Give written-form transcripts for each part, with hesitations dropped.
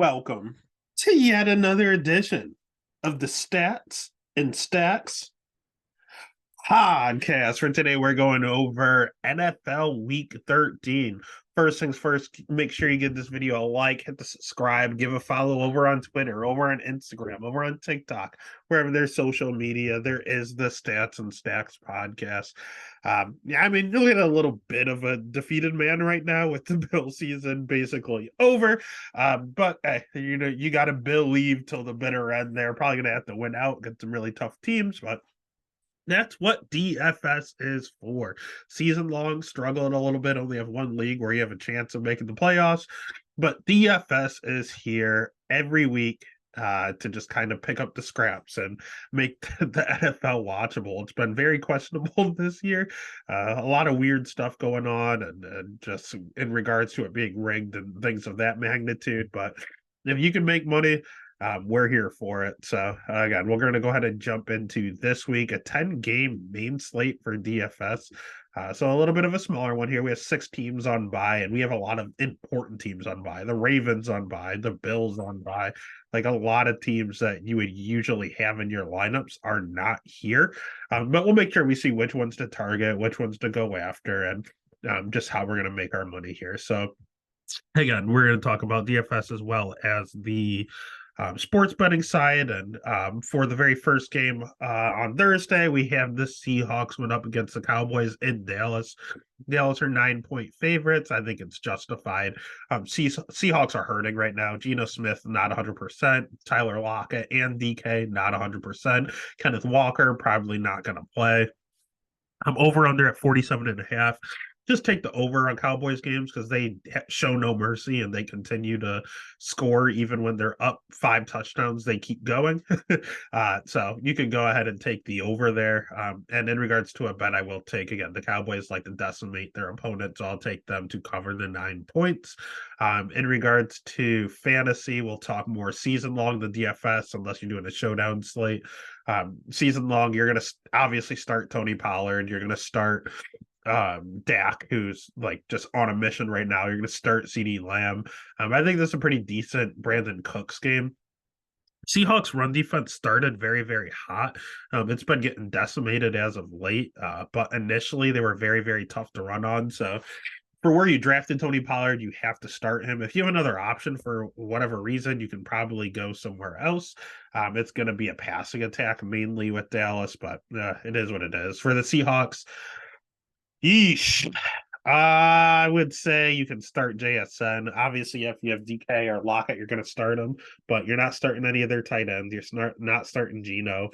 Welcome to yet another edition of the Stats and Stacks podcast. For today, we're going over NFL Week 13. First things first, make sure you give this video a like, hit the subscribe, give a follow over on Twitter, over on Instagram, over on TikTok, wherever there's social media. There is the Stats and Stacks podcast. I mean, you'll get a little bit of a defeated man right now with the Bill season basically over. But hey, you got to believe till the bitter end. They're probably going to have to win out, get some really tough teams, but that's what DFS is for. Season long, struggling a little bit, only have one league where you have a chance of making the playoffs. But DFS is here every week to just kind of pick up the scraps and make the NFL watchable. It's been very questionable this year. A lot of weird stuff going on, and just in regards to it being rigged and things of that magnitude. But if you can make money, we're here for it. So again, we're going to go ahead and jump into this week, a 10-game main slate for DFS. So a little bit of a smaller one here. We have 6 teams on bye, and we have a lot of important teams on bye. The Ravens on bye, the Bills on bye. Like a lot of teams that you would usually have in your lineups are not here. But we'll make sure we see which ones to target, which ones to go after, and just how we're going to make our money here. So again, we're going to talk about DFS as well as the sports betting side. And for the very first game on Thursday, we have the Seahawks went up against the Cowboys in Dallas. Dallas are 9-point favorites. I think it's justified. Seahawks are hurting right now. Geno Smith, not 100%. Tyler Lockett and DK, not 100%. Kenneth Walker, probably not going to play. I'm over under at 47.5. Just take the over on Cowboys games because they show no mercy and they continue to score even when they're up 5 touchdowns. They keep going. So you can go ahead and take the over there. And in regards to a bet, I will take, again, the Cowboys like to decimate their opponents. So I'll take them to cover the 9 points. In regards to fantasy, we'll talk more season long, the DFS, unless you're doing a showdown slate. Season long, you're going to obviously start Tony Pollard. You're going to start Dak, who's like just on a mission right now. You're going to start CeeDee Lamb. I think this is a pretty decent Brandon Cooks game. Seahawks run defense started very, very hot. It's been getting decimated as of late, but initially they were very, very tough to run on. So for where you drafted Tony Pollard, you have to start him. If you have another option for whatever reason, you can probably go somewhere else. It's going to be a passing attack mainly with Dallas, but it is what it is. For the Seahawks, yeesh. I would say you can start JSN. Obviously, if you have DK or Lockett, you're going to start them, but you're not starting any of their tight ends. You're not starting Geno.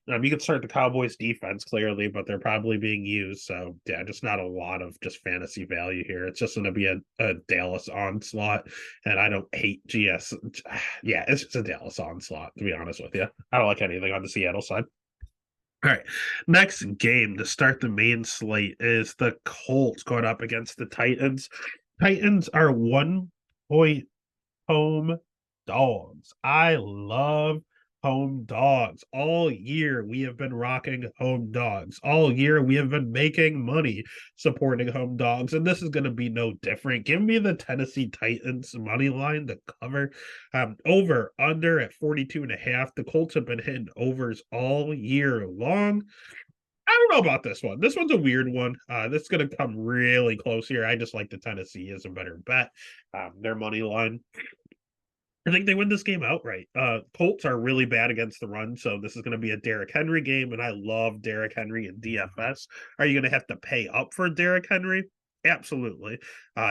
You can start the Cowboys defense clearly, but they're probably being used. So yeah, just not a lot of just fantasy value here. It's just going to be a Dallas onslaught, and I don't hate GS. Yeah, it's just a Dallas onslaught, to be honest with you. I don't like anything on the Seattle side. All right. Next game to start the main slate is the Colts going up against the Titans. Titans are 1-point home dogs. I love home dogs. All year we have been rocking home dogs. All year we have been making money supporting home dogs, and this is going to be no different. Give me the Tennessee Titans money line to cover. Over under at 42.5. The Colts have been hitting overs all year long. I don't know about this one. This one's a weird one. This is going to come really close here. I just like the Tennessee as a better bet. Their money line, I think they win this game outright. Colts are really bad against the run, so this is going to be a Derrick Henry game, and I love Derrick Henry in DFS. Are you going to have to pay up for Derrick Henry? Absolutely.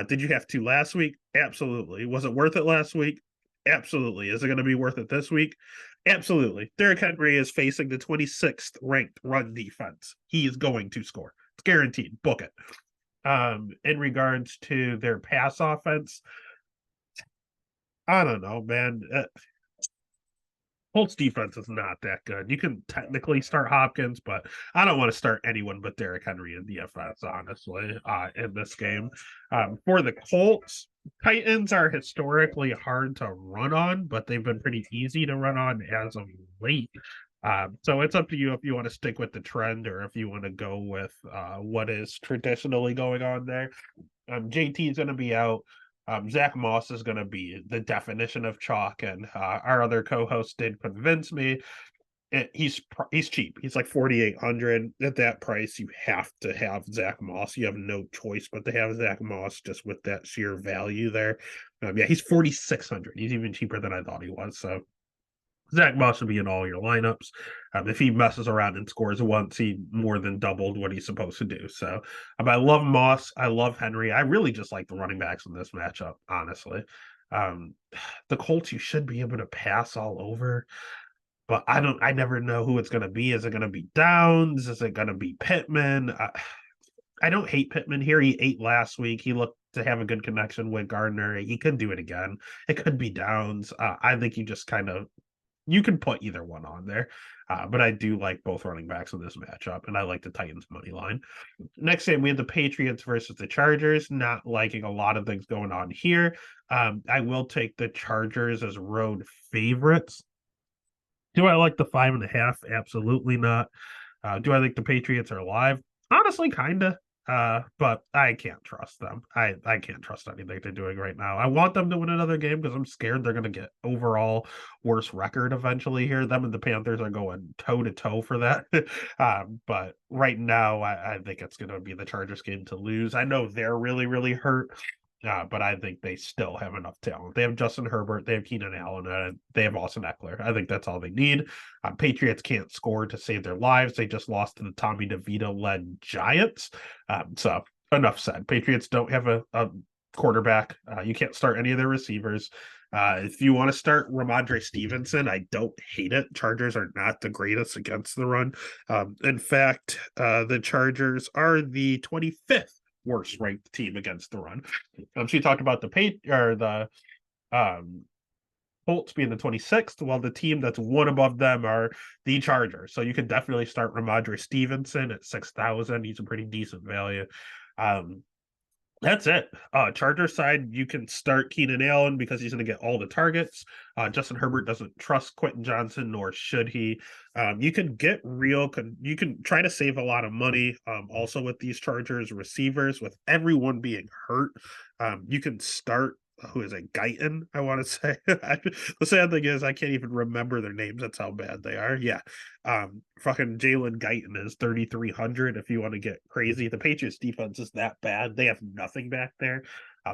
Did you have to last week? Absolutely. Was it worth it last week? Absolutely. Is it going to be worth it this week? Absolutely. Derrick Henry is facing the 26th ranked run defense. He is going to score. It's guaranteed. Book it. In regards to their pass offense, I don't know, man. Colts defense is not that good. You can technically start Hopkins, but I don't want to start anyone but Derrick Henry in DFS, honestly, in this game. For the Colts, Titans are historically hard to run on, but they've been pretty easy to run on as of late. So it's up to you if you want to stick with the trend or if you want to go with what is traditionally going on there. JT is going to be out. Zach Moss is going to be the definition of chalk, and our other co-host did convince me. He's cheap. He's like 4,800 at that price. You have to have Zach Moss. You have no choice but to have Zach Moss just with that sheer value there. Yeah, he's 4,600. He's even cheaper than I thought he was. So Zach Moss will be in all your lineups. If he messes around and scores once, he more than doubled what he's supposed to do. So I love Moss. I love Henry. I really just like the running backs in this matchup, honestly. Um, the Colts, you should be able to pass all over, but I never know who it's going to be. Is it going to be Downs? Is it going to be Pittman? I don't hate Pittman here. He ate last week. He looked to have a good connection with Gardner. He could do it again. It could be Downs. I think you just kind of you can put either one on there. But I do like both running backs in this matchup, and I like the Titans money line. Next game, we have the Patriots versus the Chargers. Not liking a lot of things going on here. I will take the Chargers as road favorites. Do I like the 5.5? Absolutely not. Do I think the Patriots are alive? Honestly, kind of. But I can't trust them. I can't trust anything they're doing right now. I want them to win another game because I'm scared they're going to get overall worse record eventually here. Them and the Panthers are going toe to toe for that. But right now, I think it's going to be the Chargers game to lose. I know they're really, really hurt. But I think they still have enough talent. They have Justin Herbert, they have Keenan Allen, and they have Austin Eckler. I think that's all they need. Patriots can't score to save their lives. They just lost to the Tommy DeVito led Giants. So enough said. Patriots don't have a quarterback. You can't start any of their receivers. If you want to start Ramondre Stevenson, I don't hate it. Chargers are not the greatest against the run. In fact, the Chargers are the 25th worst ranked team against the run. She talked about the Colts being the 26th, while the team that's one above them are the Chargers. So you can definitely start Ramondre Stevenson at 6,000. He's a pretty decent value. That's it. Chargers side, you can start Keenan Allen because he's going to get all the targets. Justin Herbert doesn't trust Quentin Johnson, nor should he. You can get you can try to save a lot of money also with these Chargers receivers, with everyone being hurt. You can start who is it, Guyton, I want to say. The sad thing is I can't even remember their names. That's how bad they are. Yeah. Fucking Jalen Guyton is 3,300 if you want to get crazy. The Patriots defense is that bad. They have nothing back there.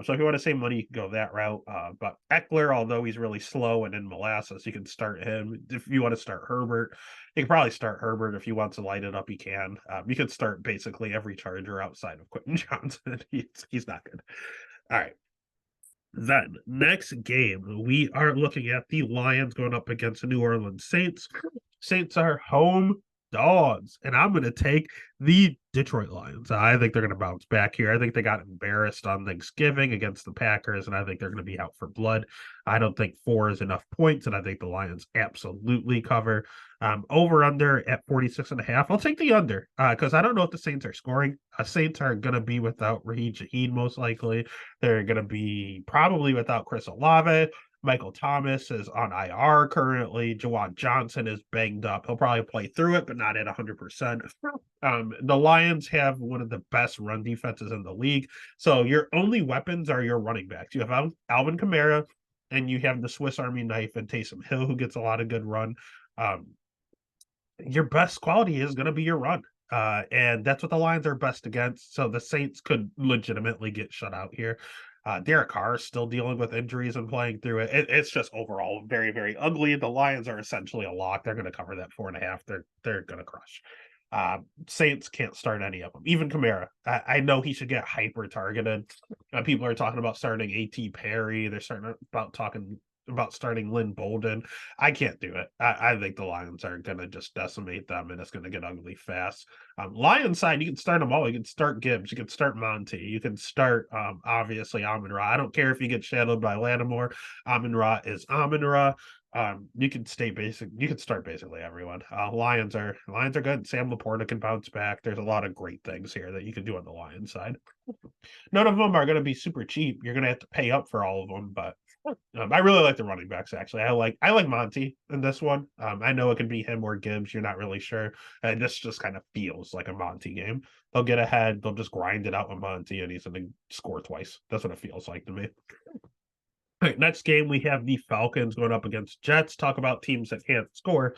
So if you want to save money, you can go that route. But Eckler, although he's really slow and in molasses, you can start him. If you want to start Herbert, you can probably start Herbert. If he wants to light it up, he can. You can start basically every Charger outside of Quentin Johnson. He's not good. All right. Then, next game, we are looking at the Lions going up against the New Orleans Saints. Saints are home dogs, and I'm going to take the Detroit Lions. I think they're going to bounce back here. I think they got embarrassed on Thanksgiving against the Packers, and I think they're going to be out for blood. I don't think 4 is enough points, and I think the Lions absolutely cover. Over under at 46.5. I'll take the under because I don't know if the Saints are scoring. Saints are going to be without Raheem Shaheed most likely. They're going to be probably without Chris Olave. Michael Thomas is on IR currently. Jawan Johnson is banged up. He'll probably play through it, but not at 100%. The Lions have one of the best run defenses in the league. So your only weapons are your running backs. You have Alvin Kamara, and you have the Swiss Army knife and Taysom Hill, who gets a lot of good run. Your best quality is going to be your run. And that's what the Lions are best against. So the Saints could legitimately get shut out here. Derek Carr is still dealing with injuries and playing through it. It's just overall very, very ugly. The Lions are essentially a lock. They're going to cover that 4.5. They're going to crush. Saints can't start any of them. Even Kamara. I know he should get hyper targeted. People are talking about starting A.T. Perry. They're talking about starting Lynn Bolden. I can't do it. I think the Lions are going to just decimate them, and it's going to get ugly fast. Lions side, you can start them all. You can start Gibbs. You can start Monty. You can start, obviously, Amon-Ra. I don't care if you get shadowed by Lattimore. Amon-Ra is Amon-Ra. You can stay basic. You can start basically everyone. Lions are good. Sam Laporta can bounce back. There's a lot of great things here that you can do on the Lions side. None of them are going to be super cheap. You're going to have to pay up for all of them, but I really like the running backs. Actually, I like Monty in this one. I know it could be him or Gibbs. You're not really sure, and this just kind of feels like a Monty game. They'll get ahead. They'll just grind it out with Monty, and he's going to score twice. That's what it feels like to me. All right, next game we have the Falcons going up against Jets. Talk about teams that can't score.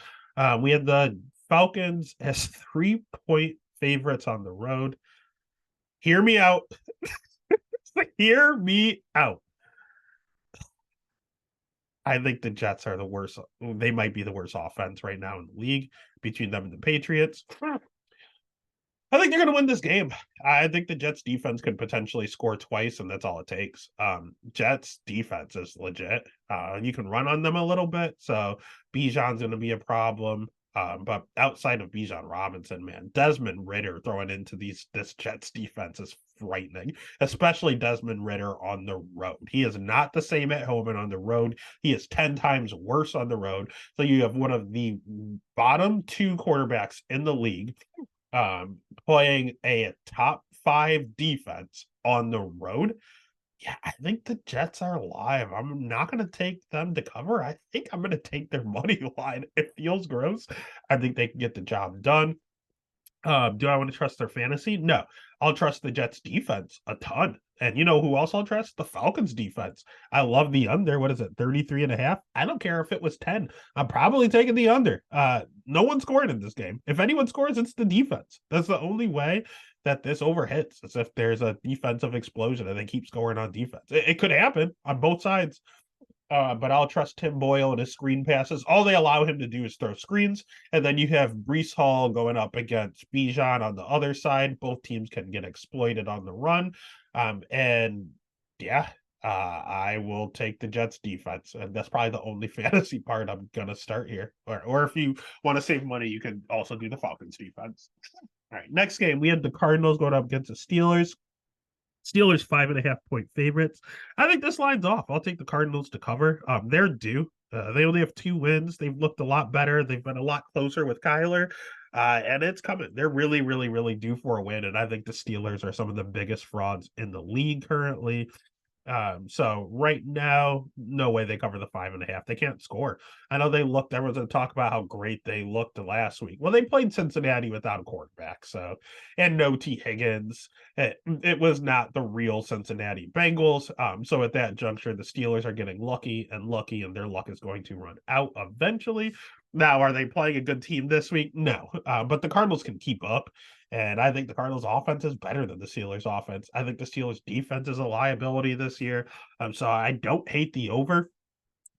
We have the Falcons as 3-point favorites on the road. Hear me out. Hear me out. I think the Jets are the worst. They might be the worst offense right now in the league between them and the Patriots. I think they're going to win this game. I think the Jets defense could potentially score twice, and that's all it takes. Jets defense is legit. You can run on them a little bit, so Bijan's going to be a problem. But outside of Bijan Robinson, man, Desmond Ridder throwing into this Jets defense is frightening, especially Desmond Ridder on the road. He is not the same at home and on the road. He is 10 times worse on the road. So you have one of the bottom two quarterbacks in the league playing a top 5 defense on the road. Yeah, I think the Jets are live. I'm not going to take them to cover. I think I'm going to take their money line. It feels gross. I think they can get the job done. Do I want to trust their fantasy? No. I'll trust the Jets defense a ton. And you know who else I'll trust? The Falcons defense. I love the under. What is it? 33.5. I don't care if it was 10. I'm probably taking the under. No one scored in this game. If anyone scores, it's the defense. That's the only way that this over hits, is if there's a defensive explosion and they keep scoring on defense. It could happen on both sides. But I'll trust Tim Boyle and his screen passes. All they allow him to do is throw screens, and then you have Breece Hall going up against Bijan on the other side. Both teams can get exploited on the run, and yeah, I will take the Jets defense, and that's probably the only fantasy part I'm gonna start here. Or if you want to save money, you can also do the Falcons defense. All right, next game we had the Cardinals going up against the Steelers. Steelers 5.5-point favorites. I think this line's off. I'll take the Cardinals to cover. They're due. They only have 2 wins. They've looked a lot better. They've been a lot closer with Kyler, and it's coming. They're really, really, really due for a win. And I think the Steelers are some of the biggest frauds in the league currently. So right now, no way they cover the 5.5. They can't score. I know there was a talk about how great they looked last week. Well, they played Cincinnati without a quarterback, so, and no T. Higgins. It was not the real Cincinnati Bengals. So at that juncture, the Steelers are getting lucky, and their luck is going to run out eventually. Now, are they playing a good team this week? No. But the Cardinals can keep up. And I think the Cardinals offense is better than the Steelers offense. I think the Steelers defense is a liability this year. So I don't hate the over,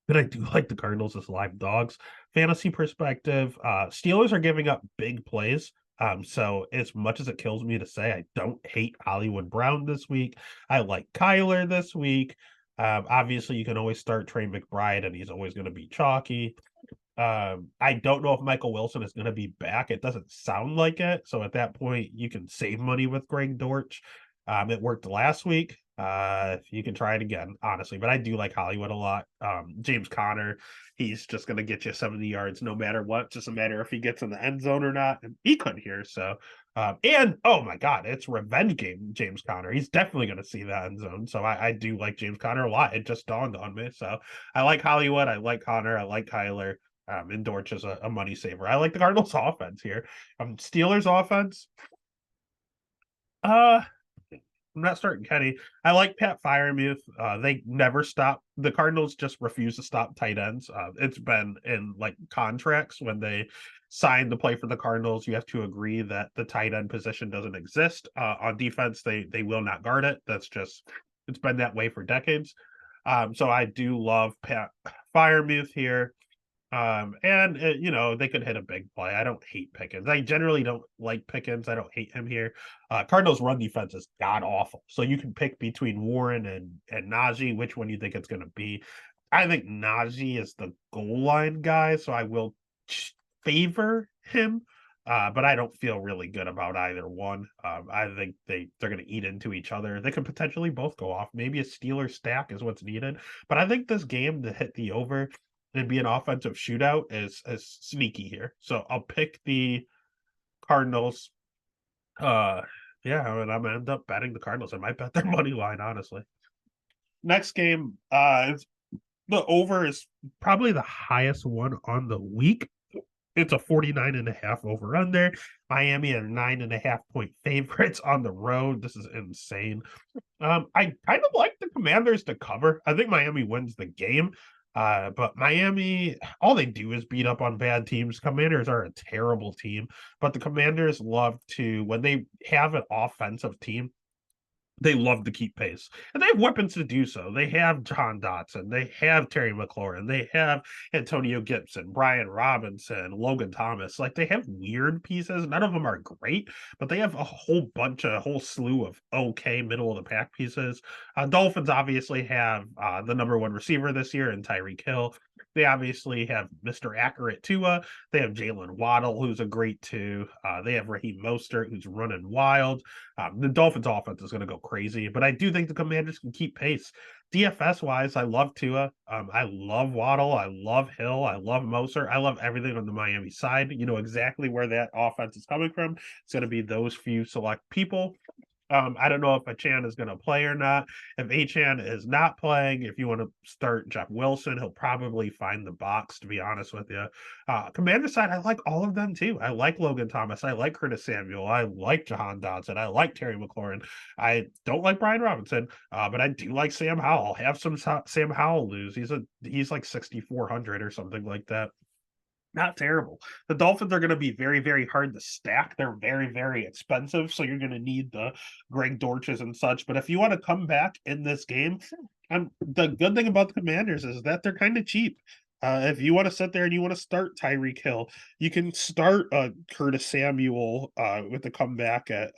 but I do like the Cardinals as live dogs. Fantasy perspective, Steelers are giving up big plays. So as much as it kills me to say, I don't hate Hollywood Brown this week. I like Kyler this week. Obviously, you can always start Trey McBride, and he's always going to be chalky. I don't know if Michael Wilson is going to be back. It doesn't sound like it. So at that point, you can save money with Greg Dortch. It worked last week. You can try it again, honestly. But I do like Hollywood a lot. James Conner, he's just going to get you 70 yards no matter what. It's just a matter if he gets in the end zone or not. And he could here. So, and oh my God, it's revenge game, James Conner. He's definitely going to see that end zone. So I do like James Conner a lot. It just dawned on me. So I like Hollywood. I like Conner. I like Kyler. And Dortch is a money saver. I like the Cardinals offense here. Steelers offense. I'm not starting Kenny. I like Pat Freiermuth. They never stop. The Cardinals just refuse to stop tight ends. It's been in like contracts when they signed to play for the Cardinals. You have to agree that the tight end position doesn't exist. On defense, they will not guard it. It's been that way for decades. So I do love Pat Freiermuth here. They could hit a big play. I don't hate Pickens. I generally don't like Pickens. I don't hate him here. Cardinals run defense is god awful. So you can pick between Warren and Najee, which one you think it's going to be. I think Najee is the goal line guy, so I will favor him. But I don't feel really good about either one. I think they're going to eat into each other. They could potentially both go off. Maybe a Steeler stack is what's needed. But I think this game to hit the over it'd be an offensive shootout is sneaky here. So I'll pick the Cardinals. Uh, yeah, and I'm gonna end up betting the Cardinals. I might bet their money line, honestly. Next game, the over is probably the highest one on the week. It's a 49.5 over under. Miami are 9.5 point favorites on the road. This is insane. I kind of like the Commanders to cover. I think Miami wins the game. But Miami, all they do is beat up on bad teams. Commanders are a terrible team, but the Commanders love to, when they have an offensive team, they love to keep pace, and they have weapons to do so. They have John Dotson, they have Terry McLaurin, they have Antonio Gibson, Brian Robinson, Logan Thomas. Like, they have weird pieces. None of them are great, but they have a whole slew of okay middle of the pack pieces. Dolphins obviously have the number one receiver this year in Tyreek Hill. They obviously have Mr. Accurate Tua. They have Jalen Waddle, who's a great two. They have Raheem Mostert, who's running wild. The Dolphins offense is going to go crazy, but I do think the Commanders can keep pace. DFS wise, I love Tua. I love Waddle. I love Hill. I love Moser. I lave everything on the Miami side. You know exactly where that offense is coming from. It's going to be those few select people. I don't know if Achane is going to play or not. If Achane is not playing, if you want to start Jeff Wilson, he'll probably find the box, to be honest with you. Commander side, I like all of them too. I like Logan Thomas. I like Curtis Samuel. I like Jahan Dodson. I like Terry McLaurin. I don't like Brian Robinson, but I do like Sam Howell. Have some Sam Howell lose. He's like 6,400 or something like that. Not terrible. The Dolphins are going to be very, very hard to stack. They're very, very expensive, so you're going to need the Greg Dortches and such. But if you want to come back in this game, the good thing about the Commanders is that they're kind of cheap. If you want to sit there and you want to start Tyreek Hill, you can start Curtis Samuel with the comeback at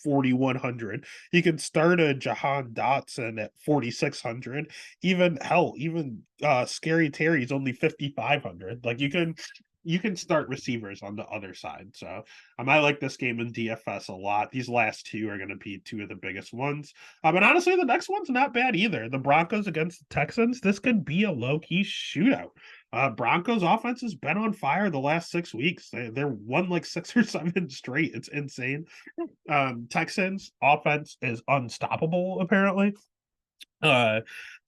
4,100. You can start a Jahan Dotson at 4,600. Even Scary Terry's only 5,500. Like, you can start receivers on the other side. So I like this game in DFS a lot. These last two are going to be two of the biggest ones. But honestly, the next one's not bad either. The Broncos against the Texans. This could be a low-key shootout. Broncos offense has been on fire the last 6 weeks. They're won like 6 or 7 straight. It's insane. Texans offense is unstoppable, apparently.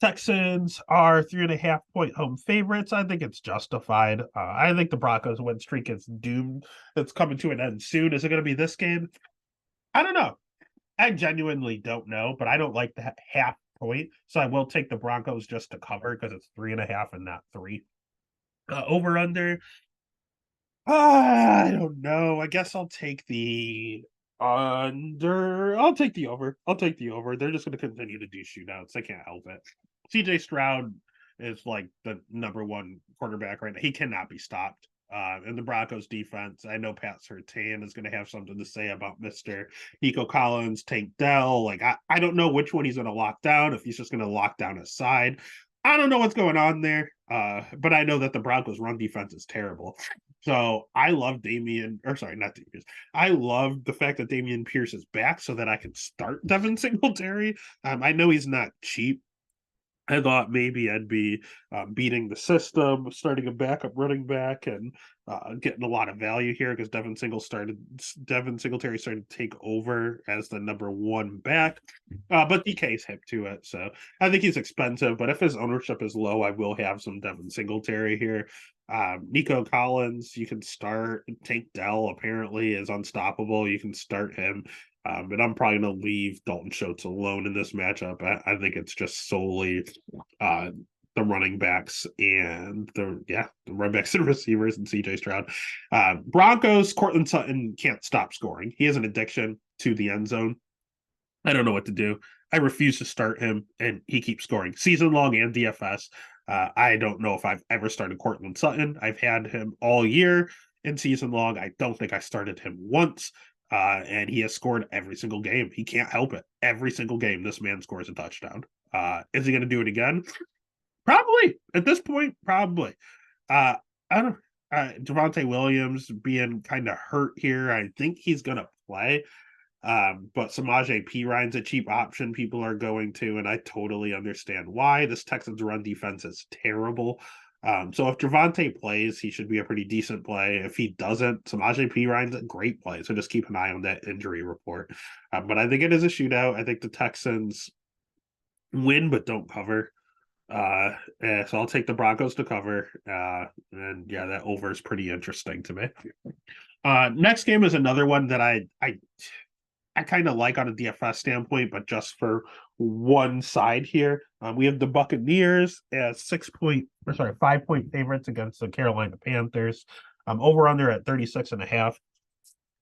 Texans are 3.5 point home favorites. I think it's justified. I think the Broncos win streak is doomed. It's coming to an end soon. Is it going to be this game? I don't know. I genuinely don't know, but I don't like the half point, so I will take the Broncos just to cover because it's 3.5 and not 3. Over under. I don't know. I guess I'll take the under. I'll take the over. I'll take the over. They're just going to continue to do shootouts. They can't help it. CJ Stroud is like the number one quarterback right now. He cannot be stopped. And the Broncos defense, I know Pat Surtain is going to have something to say about Mr. Nico Collins, Tank Dell. Like, I don't know which one he's going to lock down, if he's just going to lock down his side. I don't know what's going on there. But I know that the Broncos run defense is terrible. So I love not Damian. I love the fact that Dameon Pierce is back so that I can start Devin Singletary. I know he's not cheap. I thought maybe I'd be beating the system, starting a backup running back, and getting a lot of value here because Devin Singletary started to take over as the number one back. But DK's hip to it, so I think he's expensive. But if his ownership is low, I will have some Devin Singletary here. Nico Collins, you can start. Tank Dell apparently is unstoppable. You can start him. But I'm probably going to leave Dalton Schultz alone in this matchup. I think it's just solely the running backs and the running backs and receivers and CJ Stroud. Broncos, Cortland Sutton can't stop scoring. He has an addiction to the end zone. I don't know what to do. I refuse to start him, and he keeps scoring season long and DFS. I don't know if I've ever started Cortland Sutton. I've had him all year in season long. I don't think I started him once. And he has scored every single game. He can't help it. Every single game, this man scores a touchdown. Is he going to do it again? Probably. At this point, probably. I don't. Javonte Williams being kind of hurt here. I think he's going to play. But Samaje Perine's a cheap option people are going to, and I totally understand why. This Texans run defense is terrible. So if Javonte plays, he should be a pretty decent play. If he doesn't, Samaje Perine's a great play. So just keep an eye on that injury report. But I think it is a shootout. I think the Texans win but don't cover. So I'll take the Broncos to cover. And yeah, that over is pretty interesting to me. Next game is another one that I kind of like on a DFS standpoint, but just for one side here. We have the Buccaneers as 5-point favorites against the Carolina Panthers. Over under at 36.5.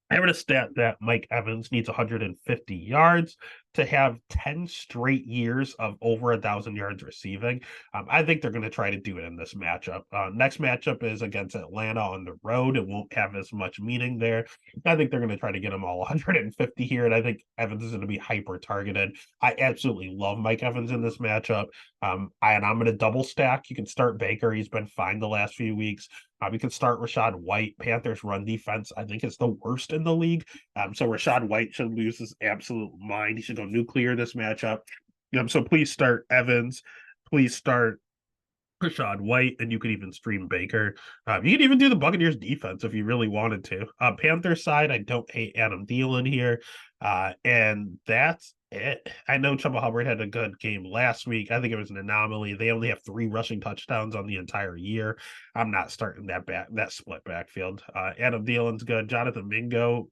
I have a stat that Mike Evans needs 150 yards to have 10 straight years of over 1,000 yards receiving. I think they're going to try to do it in this matchup. Next matchup is against Atlanta on the road. It won't have as much meaning there. I think they're going to try to get them all 150 here, and I think Evans is going to be hyper targeted. I absolutely love Mike Evans in this matchup. And I'm going to double stack. You can start Baker. He's been fine the last few weeks. We can start Rachaad White. Panthers run defense, I think, is the worst in the league. So Rachaad White should lose his absolute mind. He should go nuclear this matchup. So please start Evans. Please start Rachaad White, and you could even stream Baker. You could even do the Buccaneers defense if you really wanted to. Panthers side, I don't hate Adam Thielen here. And that's it. I know Chuba Hubbard had a good game last week. I think it was an anomaly. They only have 3 rushing touchdowns on the entire year. I'm not starting that split backfield. Adam Thielen's good. Jonathan Mingo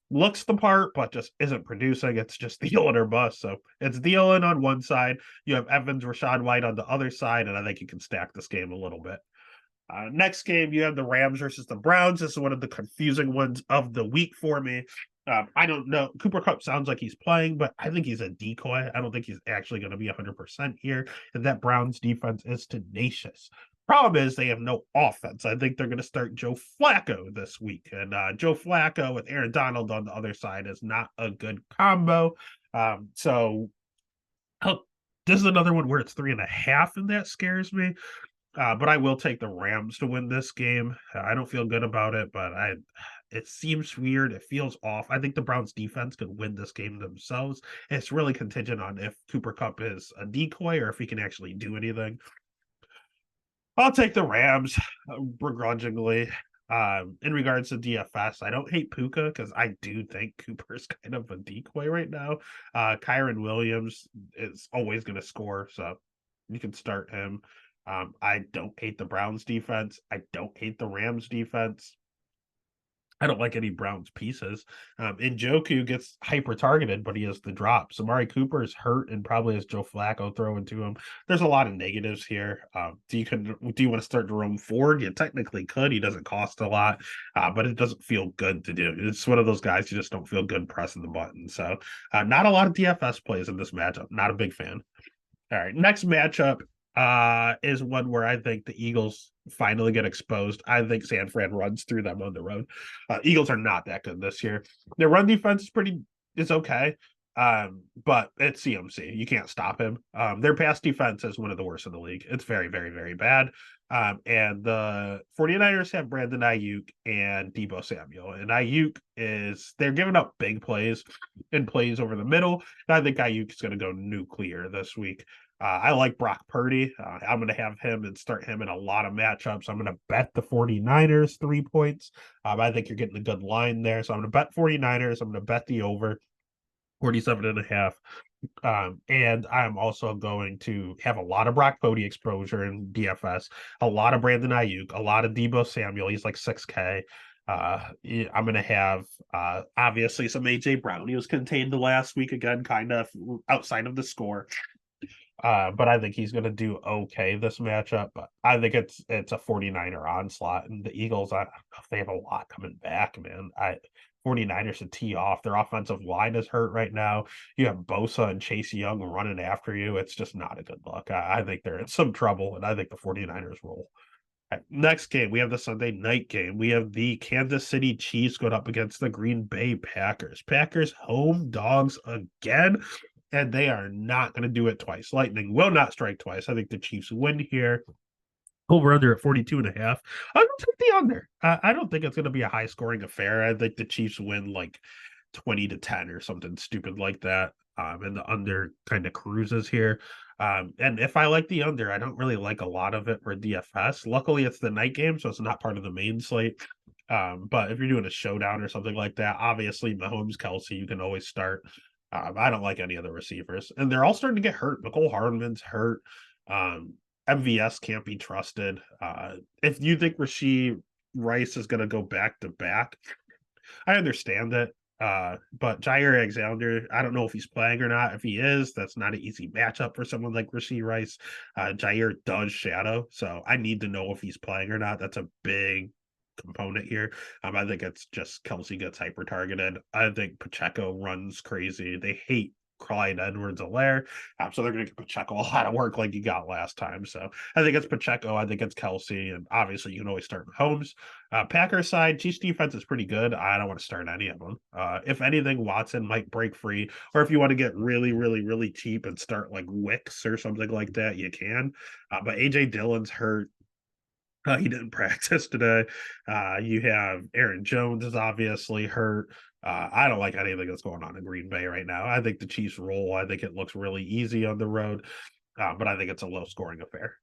looks the part, but just isn't producing. It's just Thielen or bust. So it's Thielen on one side. You have Evans, Rachaad White on the other side, and I think you can stack this game a little bit. Next game, you have the Rams versus the Browns. This is one of the confusing ones of the week for me. I don't know. Cooper Kupp sounds like he's playing, but I think he's a decoy. I don't think he's actually going to be 100% here. And that Browns defense is tenacious. Problem is they have no offense. I think they're going to start Joe Flacco this week. And Joe Flacco with Aaron Donald on the other side is not a good combo. So this is another one where it's 3.5, and that scares me. But I will take the Rams to win this game. I don't feel good about it, but it seems weird. It feels off. I think the Browns defense could win this game themselves. It's really contingent on if Cooper Kupp is a decoy or if he can actually do anything. I'll take the Rams begrudgingly. In regards to DFS, I don't hate Puka because I do think Cooper's kind of a decoy right now. Kyren Williams is always going to score, so you can start him. I don't hate the Browns defense. I don't hate the Rams defense. I don't like any Browns pieces. Njoku gets hyper targeted, but he has the drop. Amari Cooper is hurt and probably has Joe Flacco throwing to him. There's a lot of negatives here. Do you want to start Jerome Ford? You technically could. He doesn't cost a lot, but it doesn't feel good to do. It's one of those guys you just don't feel good pressing the button. So not a lot of DFS plays in this matchup. Not a big fan. All right, next matchup is one where I think the Eagles finally get exposed. I think San Fran runs through them on the road. Eagles are not that good this year. Their run defense is okay. But it's CMC. You can't stop him. Their pass defense is one of the worst in the league. It's very, very, very bad. And the 49ers have Brandon Ayuk and Deebo Samuel. And they're giving up big plays and plays over the middle. And I think Ayuk is going to go nuclear this week. I like Brock Purdy. I'm going to have him and start him in a lot of matchups. I'm going to bet the 49ers 3 points. I think you're getting a good line there. So I'm going to bet 49ers. I'm going to bet the over 47.5. And I'm also going to have a lot of Brock Purdy exposure in DFS, a lot of Brandon Ayuk, a lot of Deebo Samuel. He's like 6K. I'm going to have obviously some AJ Brown. He was contained the last week again, kind of outside of the score. But I think he's going to do okay this matchup. But I think it's a 49er onslaught, and the Eagles, they have a lot coming back, man. 49ers should tee off. Their offensive line is hurt right now. You have Bosa and Chase Young running after you. It's just not a good look. I think they're in some trouble, and I think the 49ers roll. Right, next game, we have the Sunday night game. We have the Kansas City Chiefs going up against the Green Bay Packers. Packers home dogs again, and they are not going to do it twice. Lightning will not strike twice. I think the Chiefs win here. Over under at 42.5. I'm going to take the under. I don't think it's going to be a high scoring affair. I think the Chiefs win like 20-10 or something stupid like that. And the under kind of cruises here. And if I like the under, I don't really like a lot of it for DFS. Luckily, it's the night game, so it's not part of the main slate. But if you're doing a showdown or something like that, obviously Mahomes, Kelsey, you can always start. I don't like any of the receivers, and they're all starting to get hurt. Nicole Hardman's hurt. MVS can't be trusted. If you think Rashee Rice is going to go back to back, I understand that. But Jair Alexander, I don't know if he's playing or not. If he is, that's not an easy matchup for someone like Rashee Rice. Jair does shadow, so I need to know if he's playing or not. That's a big component here. I think it's just Kelsey gets hyper targeted. I think Pacheco runs crazy. They hate Clyde Edwards-Helaire. So they're going to give Pacheco a lot of work like you got last time. So I think it's Pacheco. I think it's Kelsey. And obviously, you can always start Mahomes. Packers side, Chiefs defense is pretty good. I don't want to start any of them. If anything, Watson might break free. Or if you want to get really, really, really cheap and start like Wicks or something like that, you can. But A.J. Dillon's hurt. He didn't practice today. You have Aaron Jones is obviously hurt. I don't like anything that's going on in Green Bay right now. I think the Chiefs roll. I think it looks really easy on the road, but I think it's a low scoring affair.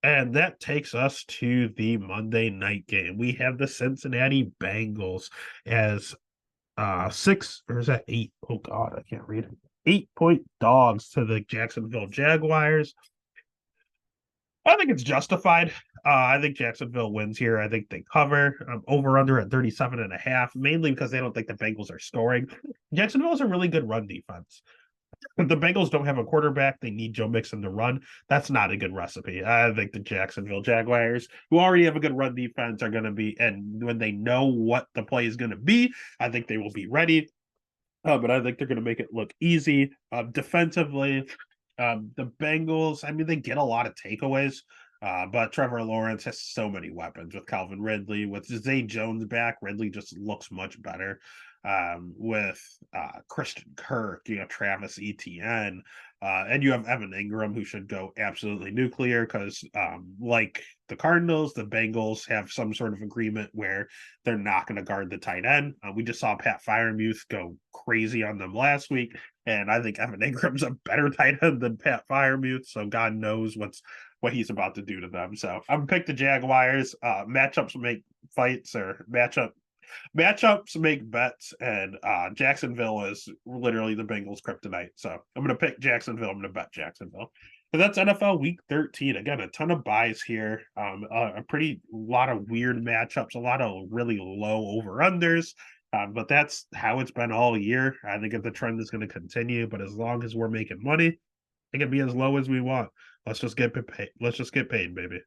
And that takes us to the Monday night game. We have the Cincinnati Bengals as 6, or is that 8? Oh God, I can't read it. 8-point dogs to the Jacksonville Jaguars. I think it's justified. I think Jacksonville wins here. I think they cover over under at 37.5, mainly because they don't think the Bengals are scoring. Jacksonville is a really good run defense. The Bengals don't have a quarterback. They need Joe Mixon to run. That's not a good recipe. I think the Jacksonville Jaguars, who already have a good run defense, are going to be, and when they know what the play is going to be, I think they will be ready. But I think they're going to make it look easy. Defensively, the Bengals, I mean, they get a lot of takeaways, but Trevor Lawrence has so many weapons with Calvin Ridley. With Zay Jones back, Ridley just looks much better. With Christian Kirk, you have Travis Etienne, and you have Evan Ingram, who should go absolutely nuclear because, like the Cardinals, the Bengals have some sort of agreement where they're not going to guard the tight end. We just saw Pat Freiermuth go crazy on them last week, and I think Evan Ingram's a better tight end than Pat Freiermuth, so God knows what he's about to do to them. So I'm gonna pick the Jaguars. Matchups make fights, or matchups make bets, and Jacksonville is literally the Bengals' kryptonite. So I'm going to pick Jacksonville. I'm going to bet Jacksonville. But that's NFL Week 13. Again, a ton of buys here. A pretty lot of weird matchups, a lot of really low over-unders. But that's how it's been all year. I think the trend is going to continue. But as long as we're making money, it can be as low as we want. Let's just get paid. Let's just get paid, baby.